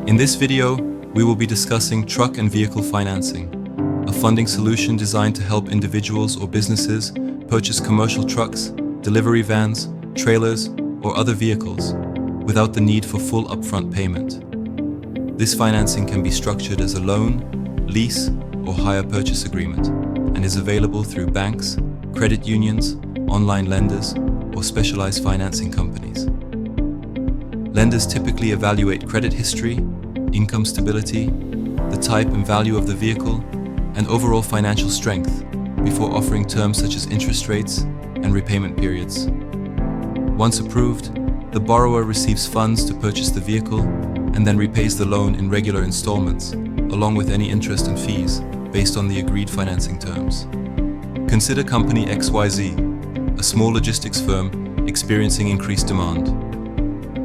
In this video, we will be discussing truck and vehicle financing, a funding solution designed to help individuals or businesses purchase commercial trucks, delivery vans, trailers, or other vehicles without the need for full upfront payment. This financing can be structured as a loan, lease, or hire purchase agreement and is available through banks, credit unions, online lenders, or specialized financing companies. Lenders typically evaluate credit history, income stability, the type and value of the vehicle, and overall financial strength before offering terms such as interest rates and repayment periods. Once approved, the borrower receives funds to purchase the vehicle and then repays the loan in regular installments, along with any interest and fees based on the agreed financing terms. Consider company XYZ, a small logistics firm experiencing increased demand.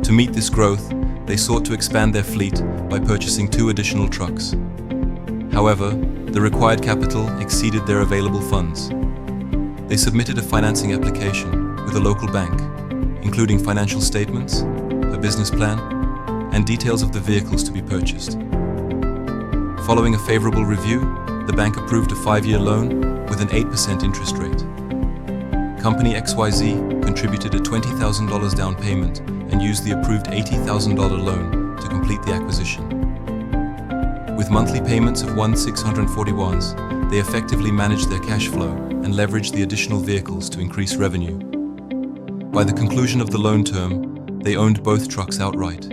To meet this growth, they sought to expand their fleet by purchasing 2 additional trucks. However, the required capital exceeded their available funds. They submitted a financing application with a local bank, including financial statements, a business plan, and details of the vehicles to be purchased. Following a favorable review, the bank approved a 5-year loan with an 8% interest rate. Company XYZ contributed a $20,000 down payment and used the approved $80,000 loan to complete the acquisition. With monthly payments of $1,640, they effectively managed their cash flow and leveraged the additional vehicles to increase revenue. By the conclusion of the loan term, they owned both trucks outright,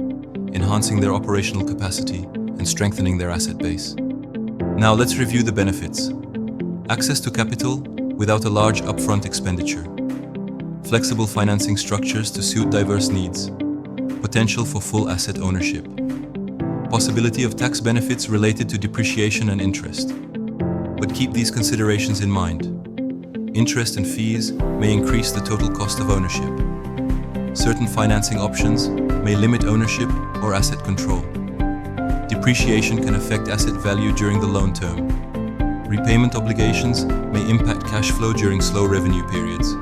enhancing their operational capacity and strengthening their asset base. Now let's review the benefits. Access to capital without a large upfront expenditure. Flexible financing structures to suit diverse needs. Potential for full asset ownership. Possibility of tax benefits related to depreciation and interest. But keep these considerations in mind. Interest and fees may increase the total cost of ownership. Certain financing options may limit ownership or asset control. Depreciation can affect asset value during the loan term. Repayment obligations may impact cash flow during slow revenue periods.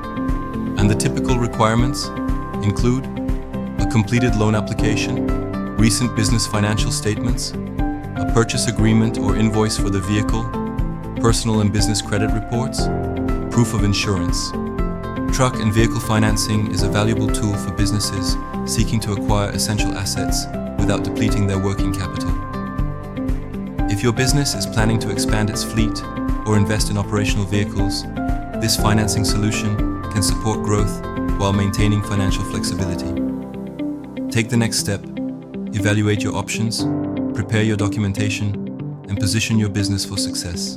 And the typical requirements include a completed loan application, recent business financial statements, a purchase agreement or invoice for the vehicle, personal and business credit reports, proof of insurance. Truck and vehicle financing is a valuable tool for businesses seeking to acquire essential assets without depleting their working capital. If your business is planning to expand its fleet or invest in operational vehicles, this financing solution can support growth while maintaining financial flexibility. Take the next step, evaluate your options, prepare your documentation, and position your business for success.